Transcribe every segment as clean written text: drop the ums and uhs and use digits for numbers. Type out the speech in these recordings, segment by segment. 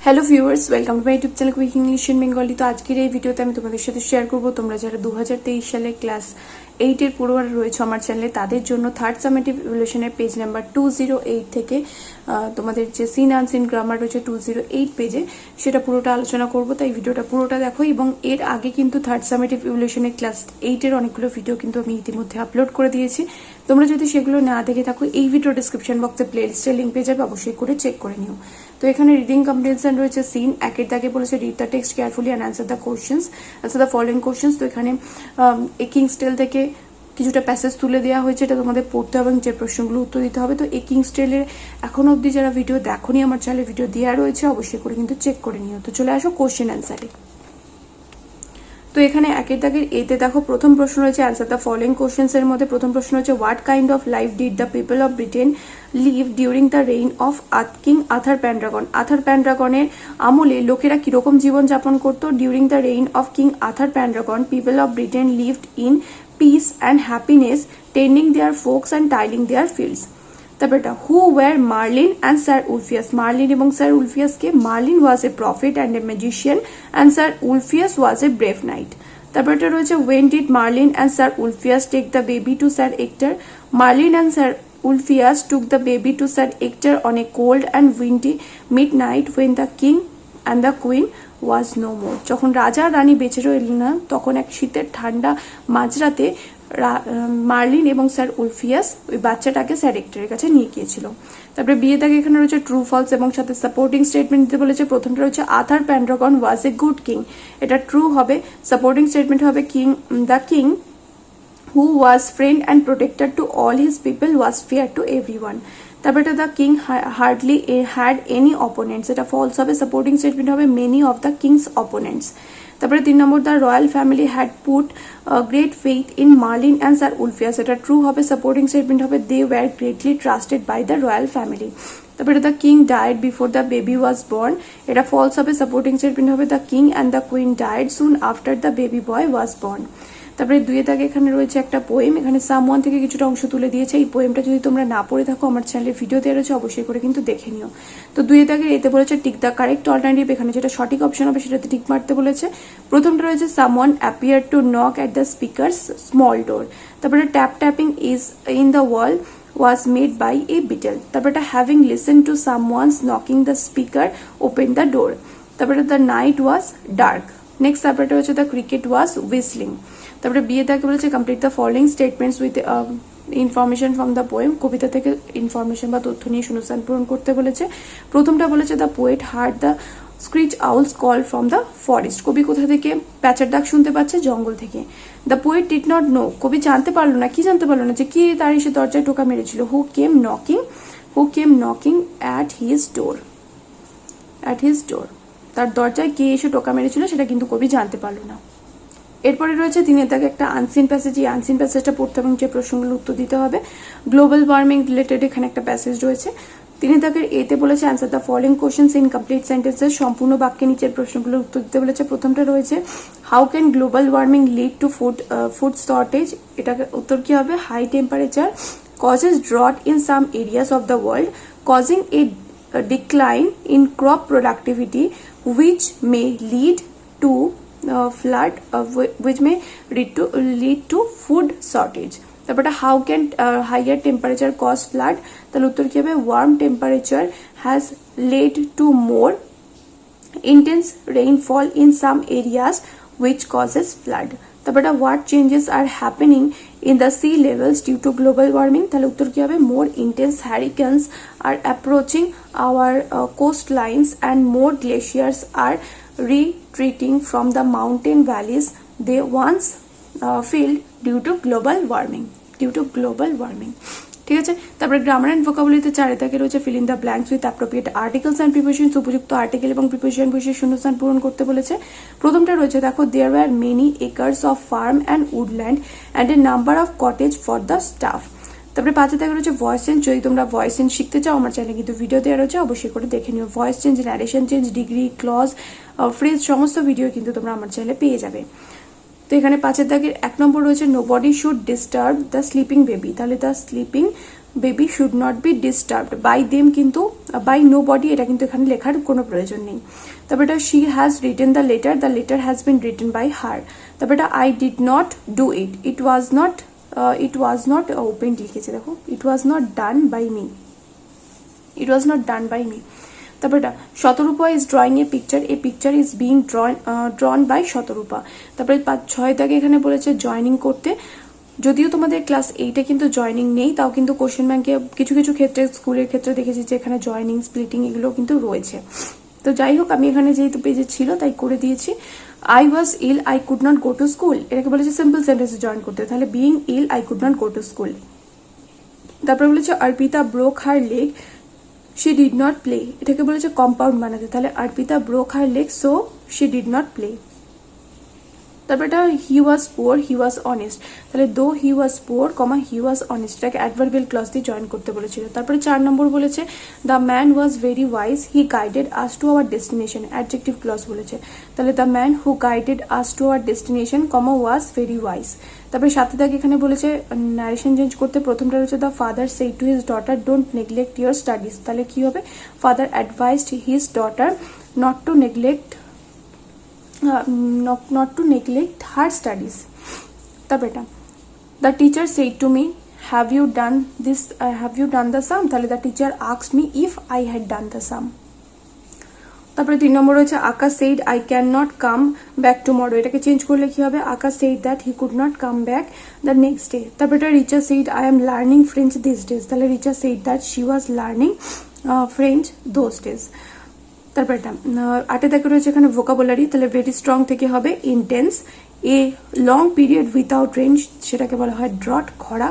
Hello viewers, welcome to my YouTube channel quick English in Bengali. তো আজকের এই ভিডিওতে আমি তোমাদের সাথে শেয়ার করবো তোমরা যারা 2023 সালে ক্লাস 8-এর পড়ুয়ারা রয়েছে আমার চ্যানেলে, তাদের জন্য থার্ড সামেটিভ ইভ্যালুয়েশনের পেজ নাম্বার 208 থেকে তোমাদের যে সিন আনসিন গ্রামার রয়েছে 208 পেজে, সেটা পুরোটা আলোচনা করবো। তাই ভিডিওটা পুরোটা দেখো। এবং এর আগে কিন্তু থার্ড সামেটিভ ইভ্যালুয়েশনের ক্লাস 8-এর অনেকগুলো ভিডিও কিন্তু আমি ইতিমধ্যে আপলোড করে দিয়েছি। তোমরা যদি সেগুলো না দেখে থাকো, এই ভিডিও ডিসক্রিপশন বক্সে প্লেলিস্টের লিঙ্ক পেয়ে যাবে, অবশ্যই করে চেক করে নিও। তো এখানে রিডিং কম্প্রিহেনশন রয়েছে সিন একের দাগে বলেছে read the text carefully and answer the questions, answer the following questions. তো এখানে এ কিংস টেল থেকে কিছুটা প্যাসেজ তুলে দেওয়া হয়েছে, এটা তোমাদের পড়তে হবে এবং যে প্রশ্নগুলো উত্তর দিতে হবে। তো এ কিংস টেলের এখনো অবধি যারা ভিডিও দেখোনি, আমার চ্যানেলে ভিডিও দেওয়া রয়েছে, অবশ্যই করে কিন্তু চেক করে নিও। তো চলে আসো কোশ্চেন অ্যান্সারে। তো এখানে একের দাগের এতে দেখো প্রথম প্রশ্ন রয়েছে অ্যান্সার দ্য ফলোইং কোশ্চেন্স। এর মধ্যে প্রথম প্রশ্ন হচ্ছে what kind of life did the people of Britain live during the reign of king Arthur Pendragon. Arthur প্যান্ড্রাগনের আমলে লোকেরা কিরকম জীবন যাপন করতো। During the reign of king Arthur Pendragon people of Britain lived in peace and happiness, tending their flocks and tilling their fields. তারপর এটা who were Merlin and sir Ulfius. Merlin এবং স্যার উলফিয়াসকে, Merlin was a prophet and a magician and sir Ulfius was a brave knight. তারপর এটা রয়েছে when did Merlin and sir Ulfius take the baby to sir Ector. Merlin and sir Ulfius took the baby to sir Ector on a cold and windy midnight when the king and the queen was no more. যখন রাজা রানী বেঁচে রইল না, তখন এক শীতের ঠান্ডা মাঝরাতে মার্লিন এবং স্যার উলফিয়াস ওই বাচ্চাটাকে স্যার এক্টারের কাছে নিয়ে গিয়েছিল। তারপরে বিয়ে দাগে এখানে রয়েছে ট্রু ফলস এবং সাথে সাপোর্টিং স্টেটমেন্ট দিতে বলেছে। প্রথমটা রয়েছে Arthur Pendragon was a good king, এটা ট্রু হবে। সাপোর্টিং স্টেটমেন্ট হবে the king who was friend and protector to all his people was fair to everyone. তারপরে এটা the king hardly had any opponents, এটা ফলস হবে। Supporting statement হবে many of the king's opponents. তারপরে 3 নম্বর the royal family had put great faith in Merlin and sir Ulfius, এটা true হবে। Supporting statement হবে they were greatly trusted by the royal family. তারপরে the king died before the baby was born, এটা false হবে। Supporting statement হবে the king and the queen died soon after the baby boy was born. তারপরে 2 দাগে এখানে রয়েছে একটা poem, এখানে সামওয়ান থেকে কিছুটা অংশ তুলে দিয়েছে। এই পোয়েমটা যদি তোমরা না পড়ে থাকো, আমার চ্যানেলে ভিডিও দেওয়া রয়েছে, অবশ্যই করে কিন্তু দেখে নিও। তো 2 দাগে এতে বলেছে টিক দ্য কারেক্ট অল্টারনেটিভ, এখানে যেটা সঠিক অপশন হবে সেটাতে টিক মারতে বলেছে। প্রথমটা রয়েছে someone appear to knock at the speaker's small door. তারপরে tap tapping is in the wall was made by a beetle. তারপরে having listened to someone's knocking the speaker opened the door. তারপরে the night was dark. Next তারপরে হচ্ছে the cricket was whistling. তারপরে বিয়ে তাকে বলেছে complete the following statements with information from the poem, কবিতা থেকে ইনফরমেশন বা তথ্য নিয়ে শূন্যস্থান পূরণ করতে বলেছে। প্রথমটা বলেছে the poet hard the screech owls call from the forest, কবি কোথা থেকে প্যাঁচার ডাক শুনতে পাচ্ছে, জঙ্গল থেকে। The poet did not know, কবি জানতে পারলো না, কি জানতে পারলো না, যে কি তার এসে দরজায় টোকা মেরেছিল। হু কেম নকিং অ্যাট হিজ ডোর, তার দরজায় কে এসে টোকা মেরেছিল সেটা কিন্তু কবি জানতে পারলো না। এরপরে রয়েছে 3 দাগে একটা আনসিন প্যাসেজ, এই আনসিন প্যাসেজটা পড়তে এবং যে প্রশ্নগুলো উত্তর দিতে হবে। গ্লোবাল ওয়ার্মিং রিলেটেড এখানে একটা প্যাসেজ রয়েছে। 3 দাগের এতে বলেছে answer the following questions in complete sentences, সম্পূর্ণ বাক্যে নিচের প্রশ্নগুলোর উত্তর দিতে বলেছে। প্রথমটা রয়েছে how can global warming lead to food shortage, এটাকে উত্তর কি হবে high temperature causes drought in some areas of the world causing a decline in crop productivity which may lead to flood, which may lead to food shortage. তারপরে how can higher temperature cause flood, তাহলে উত্তর কি হবে warm temperature has led to more intense rainfall in some areas which causes flood. তারপরে what changes are happening in the sea levels due to global warming, তাহলে উত্তর কি হবে more intense hurricanes are approaching our coast lines and more glaciers are retreating from the mountain valleys they once filled due to global warming. ঠিক আছে। তারপরে grammar and ভোকাবুলারিতে 4 দাগে রয়েছে fill in the blanks with appropriate articles and prepositions, উপযুক্ত article এবং preposition বসে শূন্যস্থান পূরণ করতে বলেছে। প্রথমটা রয়েছে দেখো there were many acres of farm and woodland and a number of cottage for the staff. তারপরে 5 দাগে রয়েছে ভয়েস চেঞ্জ, যদি তোমরা ভয়েস চেঞ্জ শিখতে চাও আমার চ্যানেলে কিন্তু ভিডিও দেওয়া রয়েছে, অবশ্যই করে দেখে নিও। Voice change, narration change, degree, clause, phrase সমস্ত ভিডিও কিন্তু তোমরা আমার চ্যানেলে পেয়ে যাবে। তো এখানে 5 দাগের 1 নম্বর রয়েছে nobody should disturb the sleeping baby, তাহলে the sleeping baby should not be disturbed, by them কিন্তু বাই নো বডি এটা কিন্তু এখানে লেখার কোনো প্রয়োজন নেই। তারপর এটা she has written the letter has been written by her. তারপর এটা I did not do it, it was not open লিখেছে, দেখো it was not done by me, it was not done by me. তারপর এটা শতরূপা is drawing a picture is being drawn by Shatarupa. তারপরে 6 দাগে এখানে বলেছে জয়নিং করতে, যদিও তোমাদের ক্লাস 8-এ কিন্তু জয়নিং নেই, তাও কিন্তু কোশ্চেন ব্যাংকে কিছু কিছু ক্ষেত্রে স্কুলের ক্ষেত্রে দেখেছি যে এখানে জয়নিং স্প্লিটিং এগুলো কিন্তু রয়েছে। তো যাই হোক, আমি এখানে যেহেতু পেজে ছিল তাই করে দিয়েছি। I was ill I could not go to school, এটাকে বলেছে সিম্পল সেন্টেন্সে জয়েন করতে, তাহলে being ill I could not go to school. তারপরে বলেছে Arpita broke her leg she did not play, এটাকে বলেছে কম্পাউন্ড বানাতে, তাহলে Arpita broke her leg so she did not play. তারপর এটা হি was poor he was honest, তাহলে though he was poor comma he was honest, এটাকে অ্যাডভার্বিয়াল ক্লজ দিয়ে join করতে বলেছিল। তারপরে 4 নম্বর বলেছে the man was very wise he guided us to our destination, adjective clause বলেছে, তাহলে the man who guided us to our destination comma was very wise. তারপরে 7 দাগে এখানে বলেছে ন্যারেশন চেঞ্জ করতে, প্রথমটা রয়েছে the father said to his daughter don't neglect your studies, তাহলে কি হবে father advised his daughter not to neglect her studies. তারপর এটা the teacher said to me have you done the sum, তাহলে the teacher asked me if I had done the sum। তারপরে 3 নম্বর রয়েছে আকাশ said I cannot come back tomorrow, এটাকে change করলে কি হবে আকাশ said that he could not come back the next day। তারপর এটা Richa said I am learning French these days, তাহলে Richa said that she was learning French those days। তারপর এটা 8 দাগে রয়েছে এখানে ভোকাবুলারি, তাহলে ভেরি স্ট্রং থেকে হবে intense, a long period without rain সেটাকে বলা হয় ড্রট খরা,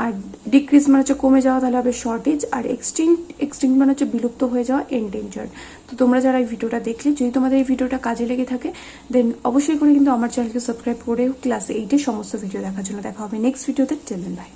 আর ডিক্রিজ মানে হচ্ছে কমে যাওয়া, তাহলে হবে শর্টেজ, আর এক্সটিংক্ট মানে হচ্ছে বিলুপ্ত হয়ে যাওয়া এন্ডেঞ্জার্ড। তো তোমরা যারা এই ভিডিওটা দেখলে, যদি তোমাদের এই ভিডিওটা কাজে লেগে থাকে দেন অবশ্যই করে কিন্তু আমার চ্যানেলকে সাবস্ক্রাইব করে ক্লাস 8-এর সমস্ত ভিডিও দেখার জন্য। দেখা হবে নেক্সট ভিডিওতে, টিল দেন বাই।